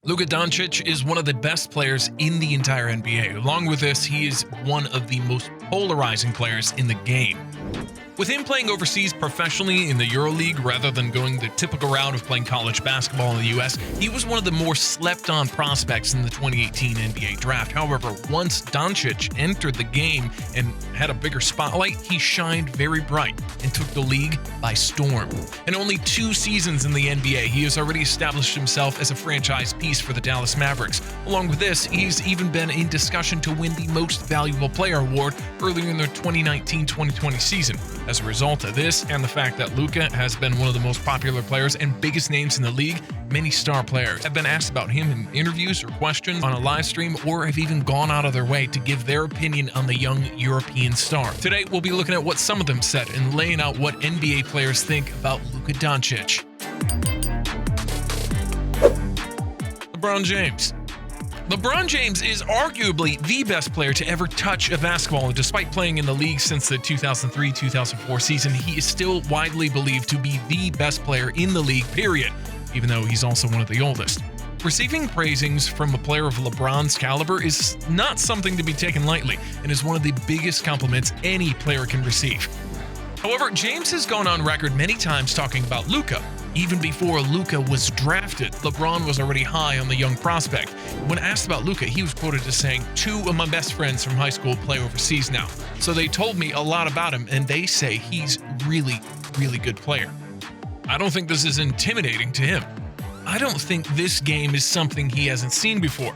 Luka Doncic is one of the best players in the entire NBA. Along with this, he is one of the most polarizing players in the game. With him playing overseas professionally in the EuroLeague rather than going the typical route of playing college basketball in the US, he was one of the more slept-on prospects in the 2018 NBA draft. However, once Doncic entered the game and had a bigger spotlight, he shined very bright and took the league by storm. In only 2 seasons in the NBA, he has already established himself as a franchise piece for the Dallas Mavericks. Along with this, he's even been in discussion to win the Most Valuable Player award earlier in the 2019-2020 season. As a result of this and the fact that Luka has been one of the most popular players and biggest names in the league, many star players have been asked about him in interviews or questions on a live stream, or have even gone out of their way to give their opinion on the young European star. Today, we'll be looking at what some of them said and laying out what NBA players think about Luka Doncic. LeBron James. LeBron James is arguably the best player to ever touch a basketball, and despite playing in the league since the 2003-2004 season, he is still widely believed to be the best player in the league, period, even though he's also one of the oldest. Receiving praisings from a player of LeBron's caliber is not something to be taken lightly, and is one of the biggest compliments any player can receive. However, James has gone on record many times talking about Luka. Even before Luka was drafted, LeBron was already high on the young prospect. When asked about Luka, he was quoted as saying, "2 of my best friends from high school play overseas now, so they told me a lot about him, and they say he's really good player." I don't think this is intimidating to him. I don't think this game is something he hasn't seen before.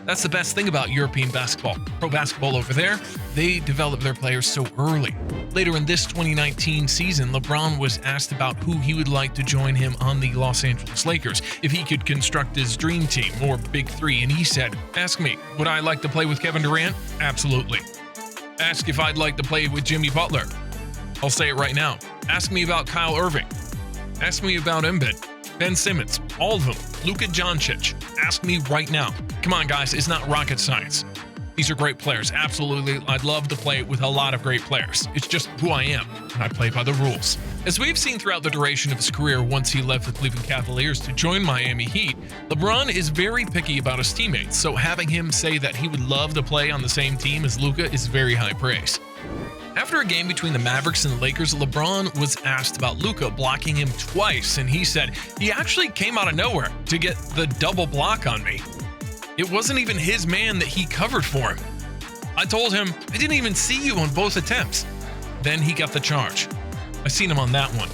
That's the best thing about European basketball. Pro basketball over there, they develop their players so early. Later in this 2019 season, LeBron was asked about who he would like to join him on the Los Angeles Lakers, if he could construct his dream team, or Big Three, and he said, "Ask me, would I like to play with Kevin Durant? Absolutely. Ask if I'd like to play with Jimmy Butler. I'll say it right now. Ask me about Kyle Irving. Ask me about Embiid, Ben Simmons, all of them, Luka Doncic. Ask me right now. Come on, guys, it's not rocket science. These are great players. Absolutely, I'd love to play with a lot of great players. It's just who I am, and I play by the rules." As we've seen throughout the duration of his career once he left the Cleveland Cavaliers to join Miami Heat, LeBron is very picky about his teammates, so having him say that he would love to play on the same team as Luka is very high praise. After a game between the Mavericks and the Lakers, LeBron was asked about Luka blocking him twice, and he said, "He actually came out of nowhere to get the double block on me. It wasn't even his man that he covered for him. I told him, I didn't even see you on both attempts." Then he got the charge. I seen him on that one.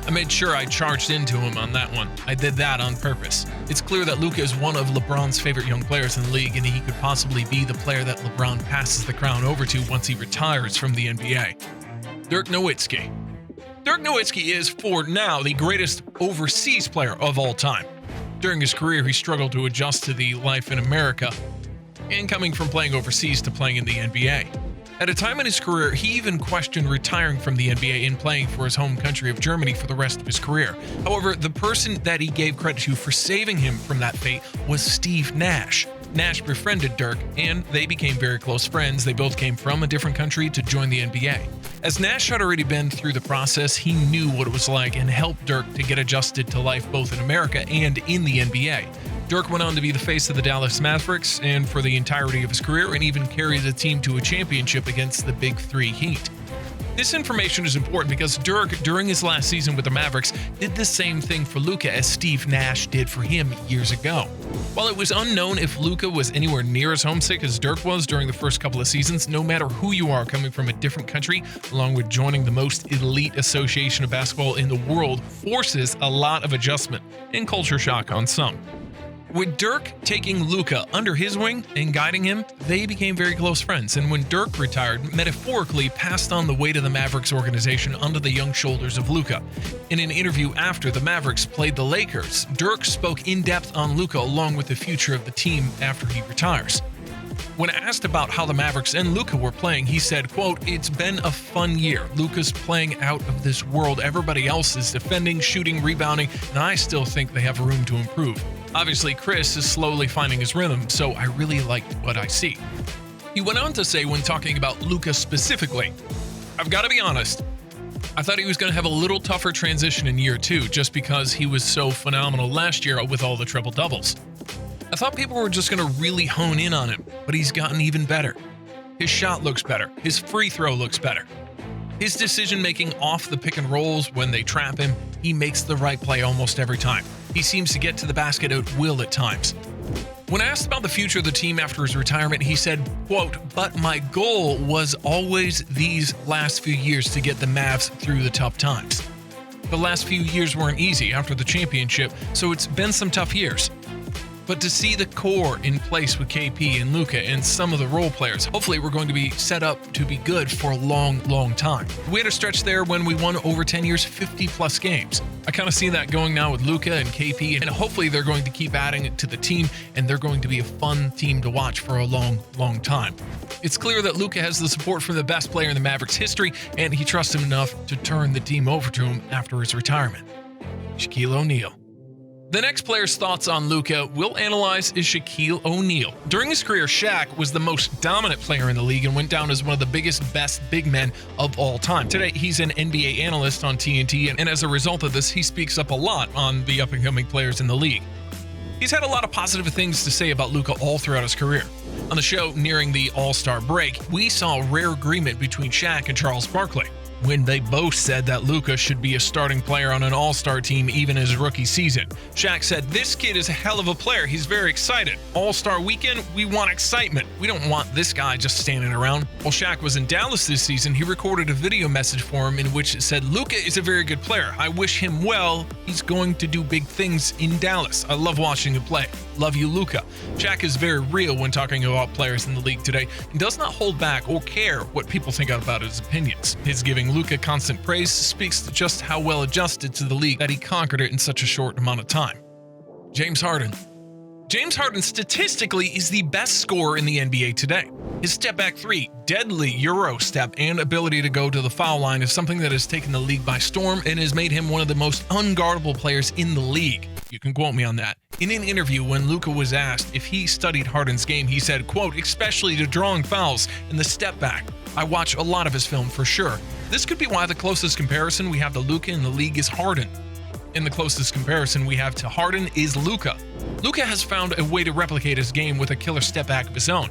I made sure I charged into him on that one. I did that on purpose. It's clear that Luka is one of LeBron's favorite young players in the league, and he could possibly be the player that LeBron passes the crown over to once he retires from the NBA. Dirk Nowitzki. Dirk Nowitzki is, for now, the greatest overseas player of all time. During his career, he struggled to adjust to the life in America, and coming from playing overseas to playing in the NBA. At a time in his career, he even questioned retiring from the NBA and playing for his home country of Germany for the rest of his career. However, the person that he gave credit to for saving him from that fate was Steve Nash. Nash befriended Dirk, and they became very close friends. They both came from a different country to join the NBA. As Nash had already been through the process, he knew what it was like and helped Dirk to get adjusted to life both in America and in the NBA. Dirk went on to be the face of the Dallas Mavericks and for the entirety of his career, and even carried the team to a championship against the Big Three Heat. This information is important because Dirk, during his last season with the Mavericks, did the same thing for Luka as Steve Nash did for him years ago. While it was unknown if Luka was anywhere near as homesick as Dirk was during the first couple of seasons, no matter who you are coming from a different country, along with joining the most elite association of basketball in the world, forces a lot of adjustment and culture shock on some. With Dirk taking Luka under his wing and guiding him, they became very close friends, and when Dirk retired, metaphorically passed on the weight of the Mavericks organization onto the young shoulders of Luka. In an interview after the Mavericks played the Lakers, Dirk spoke in depth on Luka along with the future of the team after he retires. When asked about how the Mavericks and Luka were playing, he said, quote, "It's been a fun year. Luka's playing out of this world. Everybody else is defending, shooting, rebounding, and I still think they have room to improve. Obviously, Chris is slowly finding his rhythm, so I really liked what I see." He went on to say when talking about Luka specifically, "I've got to be honest, I thought he was going to have a little tougher transition in year 2 just because he was so phenomenal last year with all the triple-doubles. I thought people were just going to really hone in on him, but he's gotten even better. His shot looks better. His free throw looks better. His decision-making off the pick and rolls when they trap him, he makes the right play almost every time. He seems to get to the basket at will at times. When asked about the future of the team after his retirement, he said, quote, "But my goal was always these last few years to get the Mavs through the tough times. The last few years weren't easy after the championship, so it's been some tough years. But to see the core in place with KP and Luka and some of the role players, hopefully we're going to be set up to be good for a long, long time. We had a stretch there when we won over 10 years, 50-plus games. I kind of see that going now with Luka and KP, and hopefully they're going to keep adding it to the team, and they're going to be a fun team to watch for a long, long time. It's clear that Luka has the support from the best player in the Mavericks history, and he trusts him enough to turn the team over to him after his retirement." Shaquille O'Neal. The next player's thoughts on Luka we'll analyze is Shaquille O'Neal. During his career, Shaq was the most dominant player in the league and went down as one of the biggest, best big men of all time. Today, he's an NBA analyst on TNT, and as a result of this, he speaks up a lot on the up-and-coming players in the league. He's had a lot of positive things to say about Luka all throughout his career. On the show nearing the All-Star break, we saw a rare agreement between Shaq and Charles Barkley, when they both said that Luka should be a starting player on an all-star team even his rookie season. Shaq said, "This kid is a hell of a player. He's very excited. All-star weekend, we want excitement. We don't want this guy just standing around." While Shaq was in Dallas this season, he recorded a video message for him in which it said, "Luka is a very good player. I wish him well. He's going to do big things in Dallas. I love watching him play. Love you, Luka." Shaq is very real when talking about players in the league today and does not hold back or care what people think about his opinions. His giving Luka constant praise speaks to just how well adjusted to the league that he conquered it in such a short amount of time. James Harden. James Harden statistically is the best scorer in the NBA today. His step-back three, deadly Euro step, and ability to go to the foul line is something that has taken the league by storm and has made him one of the most unguardable players in the league. You can quote me on that. In an interview, when Luka was asked if he studied Harden's game, he said, quote, "Especially to drawing fouls and the step back. I watch a lot of his film for sure. This could be why the closest comparison we have to Luka in the league is Harden. And the closest comparison we have to Harden is Luka. Luka has found a way to replicate his game with a killer step back of his own.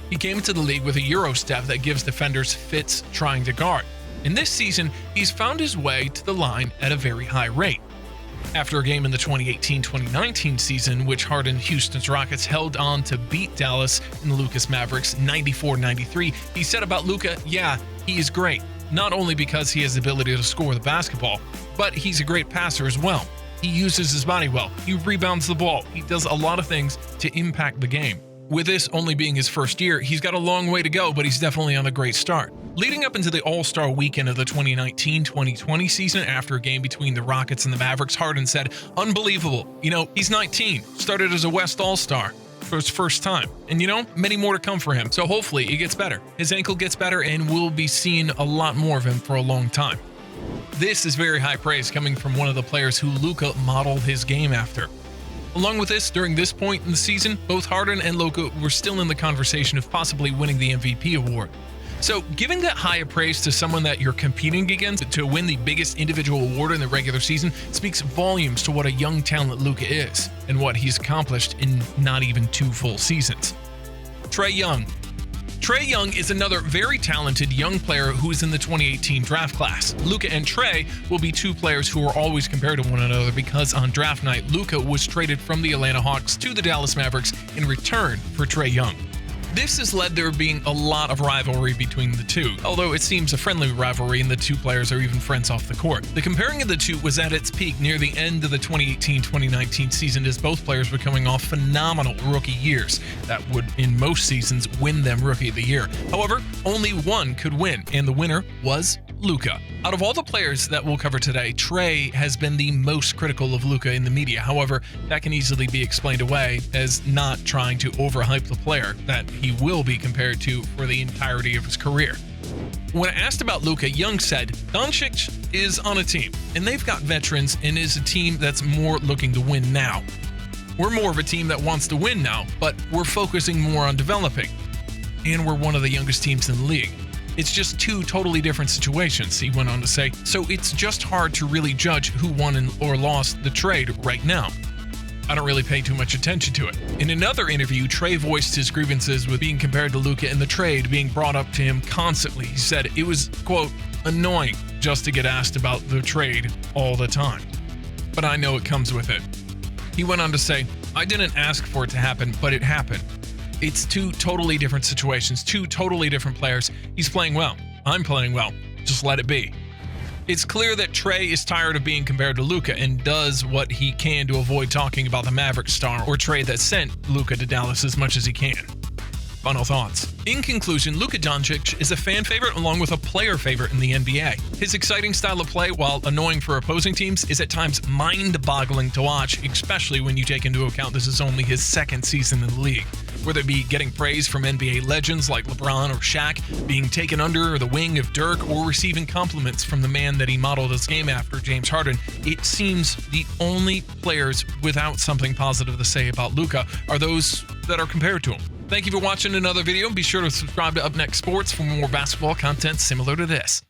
He came into the league with a Euro step that gives defenders fits trying to guard. And this season, he's found his way to the line at a very high rate. After a game in the 2018-2019 season, which Harden Houston's Rockets held on to beat Dallas and the Lucas Mavericks 94-93, he said about Luka, "Yeah, he is great. Not only because he has the ability to score the basketball, but he's a great passer as well. He uses his body well. He rebounds the ball. He does a lot of things to impact the game." With this only being his first year, he's got a long way to go, but he's definitely on a great start. Leading up into the All-Star weekend of the 2019-2020 season, after a game between the Rockets and the Mavericks, Harden said, "Unbelievable. He's 19, started as a West All-Star for his first time. And many more to come for him. So hopefully it gets better. His ankle gets better and we'll be seeing a lot more of him for a long time." This is very high praise coming from one of the players who Luka modeled his game after. Along with this, during this point in the season, both Harden and Luka were still in the conversation of possibly winning the MVP award. So giving that high of praise to someone that you're competing against to win the biggest individual award in the regular season speaks volumes to what a young talent Luka is and what he's accomplished in not even 2 full seasons. Trey Young. Trey Young is another very talented young player who is in the 2018 draft class. Luka and Trey will be 2 players who are always compared to one another because on draft night, Luka was traded from the Atlanta Hawks to the Dallas Mavericks in return for Trey Young. This has led there being a lot of rivalry between the two, although it seems a friendly rivalry and the 2 players are even friends off the court. The comparing of the 2 was at its peak near the end of the 2018-2019 season as both players were coming off phenomenal rookie years that would, in most seasons, win them Rookie of the Year. However, only one could win, and the winner was Luka. Out of all the players that we'll cover today, Trey has been the most critical of Luka in the media. However, that can easily be explained away as not trying to overhype the player that he will be compared to for the entirety of his career. When asked about Luka, Young said, "Doncic is on a team, and they've got veterans and is a team that's more looking to win now. We're more of a team that wants to win now, but we're focusing more on developing. And we're one of the youngest teams in the league. It's just 2 totally different situations," he went on to say, "so it's just hard to really judge who won or lost the trade right now. I don't really pay too much attention to it. In another interview, Trey voiced his grievances with being compared to Luka and the trade being brought up to him constantly. He said it was, quote, annoying just to get asked about the trade all the time. But I know it comes with it. He went on to say, I didn't ask for it to happen, but it happened. It's two totally different situations, two totally different players. He's playing well. I'm playing well. Just let it be. It's clear that Trey is tired of being compared to Luka and does what he can to avoid talking about the Maverick star or trade that sent Luka to Dallas as much as he can. Final thoughts. In conclusion, Luka Doncic is a fan favorite along with a player favorite in the NBA. His exciting style of play, while annoying for opposing teams, is at times mind-boggling to watch, especially when you take into account this is only his second season in the league. Whether it be getting praise from NBA legends like LeBron or Shaq, being taken under the wing of Dirk, or receiving compliments from the man that he modeled his game after, James Harden, it seems the only players without something positive to say about Luka are those that are compared to him. Thank you for watching another video. Be sure to subscribe to Up Next Sports for more basketball content similar to this.